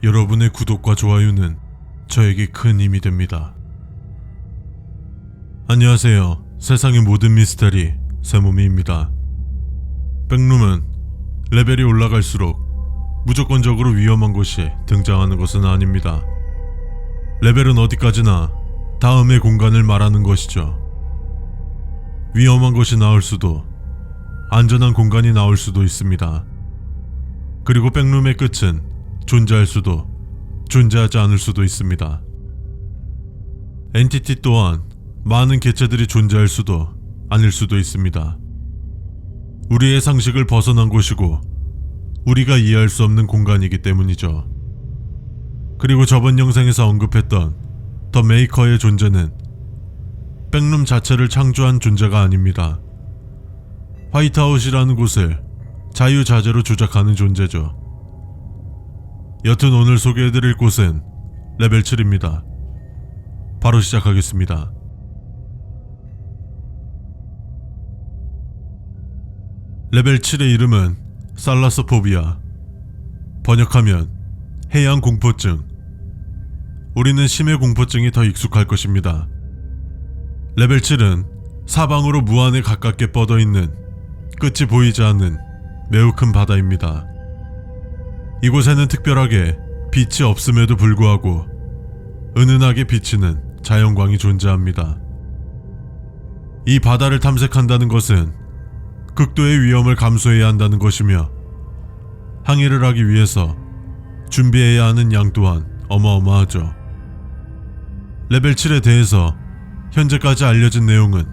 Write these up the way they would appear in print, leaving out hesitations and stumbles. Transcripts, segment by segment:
여러분의 구독과 좋아요는 저에게 큰 힘이 됩니다. 안녕하세요. 세상의 모든 미스터리 세모미입니다. 백룸은 레벨이 올라갈수록 무조건적으로 위험한 곳이 등장하는 것은 아닙니다. 레벨은 어디까지나 다음의 공간을 말하는 것이죠. 위험한 곳이 나올 수도 안전한 공간이 나올 수도 있습니다. 그리고 백룸의 끝은 존재할 수도 존재하지 않을 수도 있습니다. 엔티티 또한 많은 개체들이 존재할 수도 아닐 수도 있습니다. 우리의 상식을 벗어난 곳이고 우리가 이해할 수 없는 공간이기 때문이죠. 그리고 저번 영상에서 언급했던 더 메이커의 존재는 백룸 자체를 창조한 존재가 아닙니다. 화이트아웃이라는 곳을 자유자재로 조작하는 존재죠. 여튼 오늘 소개해드릴 곳은 레벨 7입니다. 바로 시작하겠습니다. 레벨 7의 이름은 살라소포비아, 번역하면 해양 공포증. 우리는 심해 공포증이 더 익숙할 것입니다. 레벨 7은 사방으로 무한에 가깝게 뻗어있는 끝이 보이지 않는 매우 큰 바다입니다. 이곳에는 특별하게 빛이 없음에도 불구하고 은은하게 비치는 자연광이 존재합니다. 이 바다를 탐색한다는 것은 극도의 위험을 감수해야 한다는 것이며 항해를 하기 위해서 준비해야 하는 양 또한 어마어마하죠. 레벨 7에 대해서 현재까지 알려진 내용은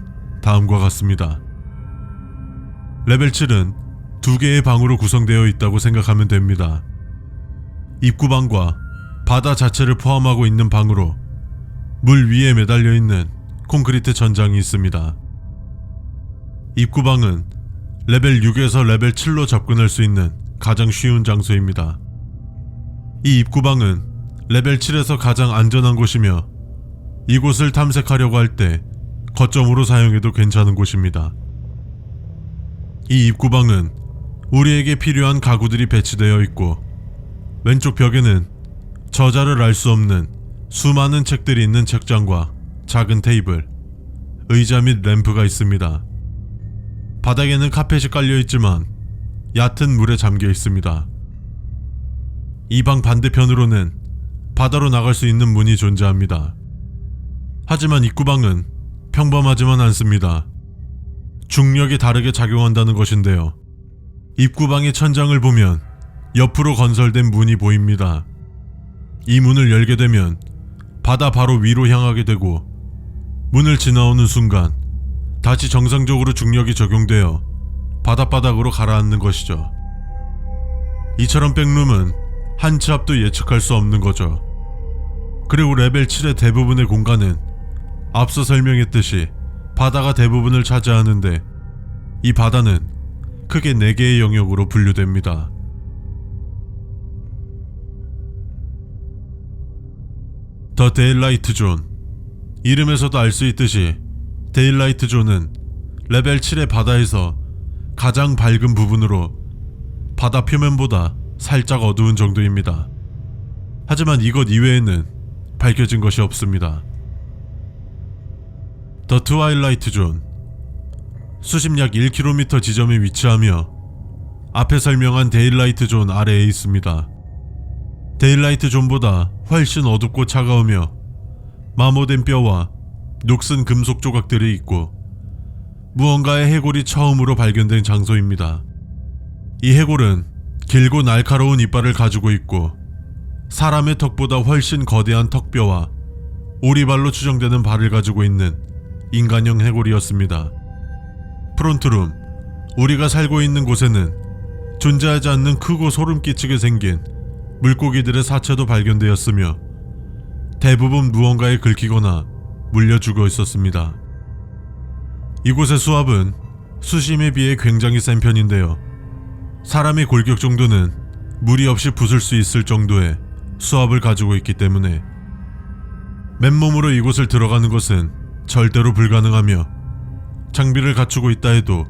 다음과 같습니다. 레벨 7은 2개의 방으로 구성되어 있다고 생각하면 됩니다. 입구방과 바다 자체를 포함하고 있는 방으로 물 위에 매달려 있는 콘크리트 천장이 있습니다. 입구방은 레벨 6에서 레벨 7로 접근할 수 있는 가장 쉬운 장소입니다. 이 입구방은 레벨 7에서 가장 안전한 곳이며 이곳을 탐색하려고 할 때 거점으로 사용해도 괜찮은 곳입니다. 이 입구방은 우리에게 필요한 가구들이 배치되어 있고 왼쪽 벽에는 저자를 알 수 없는 수많은 책들이 있는 책장과 작은 테이블, 의자 및 램프가 있습니다. 바닥에는 카펫이 깔려 있지만 얕은 물에 잠겨 있습니다. 이 방 반대편으로는 바다로 나갈 수 있는 문이 존재합니다. 하지만 입구방은 평범하지만 않습니다. 중력이 다르게 작용한다는 것인데요. 입구방의 천장을 보면 옆으로 건설된 문이 보입니다. 이 문을 열게 되면 바다 바로 위로 향하게 되고 문을 지나오는 순간 다시 정상적으로 중력이 적용되어 바닷바닥으로 가라앉는 것이죠. 이처럼 백룸은 한 치 앞도 예측할 수 없는 거죠. 그리고 레벨 7의 대부분의 공간은 앞서 설명했듯이 바다가 대부분을 차지하는데 이 바다는 크게 4개의 영역으로 분류됩니다. 더 데일라이트 존. 이름에서도 알 수 있듯이 데일라이트 존은 레벨 7의 바다에서 가장 밝은 부분으로 바다 표면보다 살짝 어두운 정도입니다. 하지만 이것 이외에는 밝혀진 것이 없습니다. 더 트와일라이트 존. 수심 약 1km 지점에 위치하며 앞에 설명한 데일라이트 존 아래에 있습니다. 데일라이트 존보다 훨씬 어둡고 차가우며 마모된 뼈와 녹슨 금속 조각들이 있고 무언가의 해골이 처음으로 발견된 장소입니다. 이 해골은 길고 날카로운 이빨을 가지고 있고 사람의 턱보다 훨씬 거대한 턱뼈와 오리발로 추정되는 발을 가지고 있는 인간형 해골이었습니다. 프론트룸, 우리가 살고 있는 곳에는 존재하지 않는 크고 소름 끼치게 생긴 물고기들의 사체도 발견되었으며 대부분 무언가에 긁히거나 물려 죽어 있었습니다. 이곳의 수압은 수심에 비해 굉장히 센 편인데요. 사람의 골격 정도는 무리 없이 부술 수 있을 정도의 수압을 가지고 있기 때문에 맨몸으로 이곳을 들어가는 것은 절대로 불가능하며 장비를 갖추고 있다 해도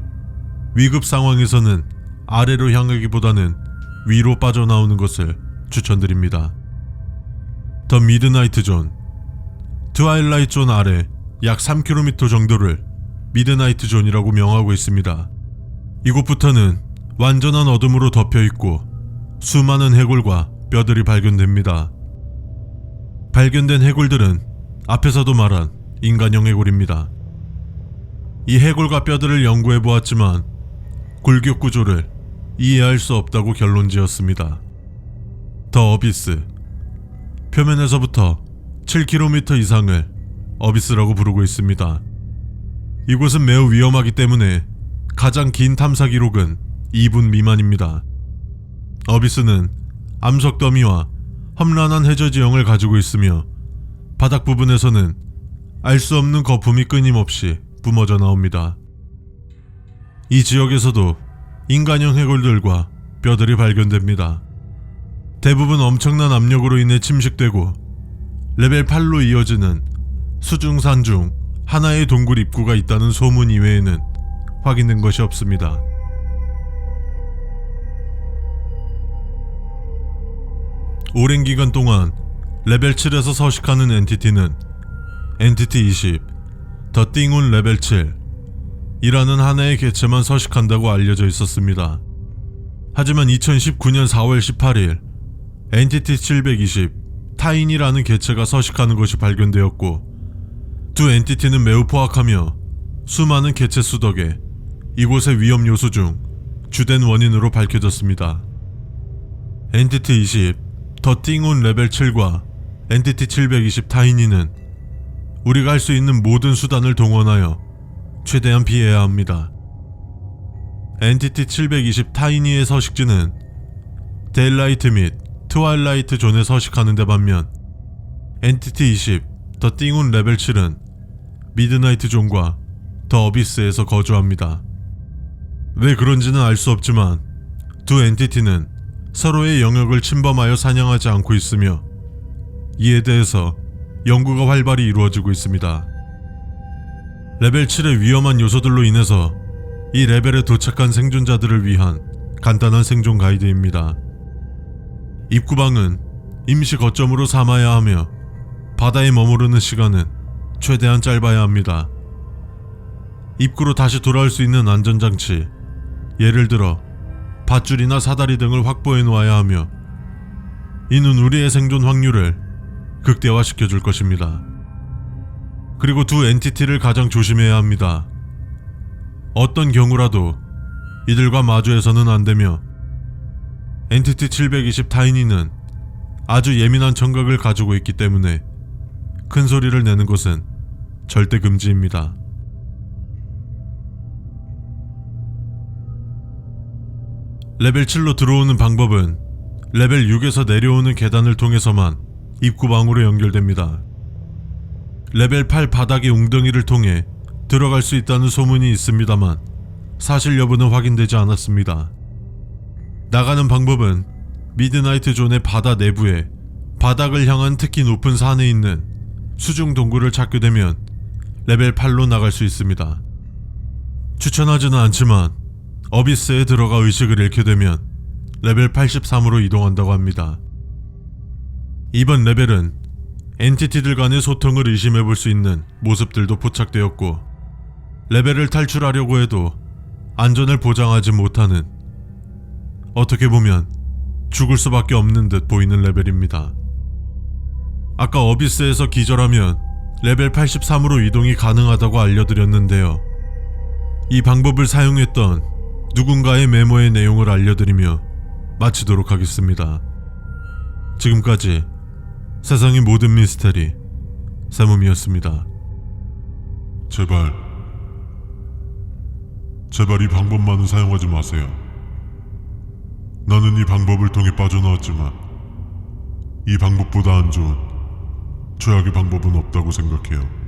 위급 상황에서는 아래로 향하기보다는 위로 빠져나오는 것을 추천드립니다. 더 미드나이트 존, 트와일라이트 존 아래 약 3km 정도를 미드나이트 존이라고 명하고 있습니다. 이곳부터는 완전한 어둠으로 덮여있고 수많은 해골과 뼈들이 발견됩니다. 발견된 해골들은 앞에서도 말한 인간형 해골입니다. 이 해골과 뼈들을 연구해보았지만 골격 구조를 이해할 수 없다고 결론 지었습니다. 더 어비스, 표면에서부터 7km 이상을 어비스라고 부르고 있습니다. 이곳은 매우 위험하기 때문에 가장 긴 탐사 기록은 2분 미만입니다. 어비스는 암석 더미와 험난한 해저 지형을 가지고 있으며 바닥 부분에서는 알 수 없는 거품이 끊임없이 뿜어져 나옵니다. 이 지역에서도 인간형 해골들과 뼈들이 발견됩니다. 대부분 엄청난 압력으로 인해 침식되고 레벨 8로 이어지는 수중산 중 하나의 동굴 입구가 있다는 소문 이외에는 확인된 것이 없습니다. 오랜 기간 동안 레벨 7에서 서식하는 엔티티는 엔티티 20, 더 띵운 레벨 7 이라는 하나의 개체만 서식한다고 알려져 있었습니다. 하지만 2019년 4월 18일 엔티티 720 타인이라는 개체가 서식하는 것이 발견되었고, 두 엔티티는 매우 포악하며 수많은 개체 수 덕에 이곳의 위험 요소 중 주된 원인으로 밝혀졌습니다. 엔티티 20 더 띵운 레벨 7과 엔티티 720 타이니는 우리가 할 수 있는 모든 수단을 동원하여 최대한 피해야 합니다. 엔티티 720 타이니의 서식지는 데일라이트 및 트와일라이트 존에 서식하는 데 반면 엔티티 20 더 띵운 레벨 7은 미드나이트 존과 더 어비스에서 거주합니다. 왜 그런지는 알 수 없지만 두 엔티티는 서로의 영역을 침범하여 사냥하지 않고 있으며 이에 대해서 연구가 활발히 이루어지고 있습니다. 레벨 7의 위험한 요소들로 인해서 이 레벨에 도착한 생존자들을 위한 간단한 생존 가이드입니다. 입구방은 임시 거점으로 삼아야 하며 바다에 머무르는 시간은 최대한 짧아야 합니다. 입구로 다시 돌아올 수 있는 안전장치, 예를 들어 밧줄이나 사다리 등을 확보해 놓아야 하며 이는 우리의 생존 확률을 극대화시켜 줄 것입니다. 그리고 두 엔티티를 가장 조심해야 합니다. 어떤 경우라도 이들과 마주해서는 안 되며 엔티티 720 타이니는 아주 예민한 청각을 가지고 있기 때문에 큰 소리를 내는 것은 절대 금지입니다. 레벨 7로 들어오는 방법은 레벨 6에서 내려오는 계단을 통해서만 입구방으로 연결됩니다. 레벨 8 바닥의 웅덩이를 통해 들어갈 수 있다는 소문이 있습니다만 사실 여부는 확인되지 않았습니다. 나가는 방법은 미드나이트 존의 바다 내부에 바닥을 향한 특히 높은 산에 있는 수중 동굴을 찾게 되면 레벨 8로 나갈 수 있습니다. 추천하지는 않지만 어비스에 들어가 의식을 잃게 되면 레벨 83으로 이동한다고 합니다. 이번 레벨은 엔티티들 간의 소통을 의심해볼 수 있는 모습들도 포착되었고, 레벨을 탈출하려고 해도 안전을 보장하지 못하는, 어떻게 보면 죽을 수밖에 없는 듯 보이는 레벨입니다. 아까 어비스에서 기절하면 레벨 83으로 이동이 가능하다고 알려드렸는데요. 이 방법을 사용했던 누군가의 메모의 내용을 알려드리며 마치도록 하겠습니다. 지금까지 세상의 모든 미스테리 세몸이었습니다. 제발 이 방법만은 사용하지 마세요. 나는 이 방법을 통해 빠져나왔지만 이 방법보다 안 좋은 최악의 방법은 없다고 생각해요.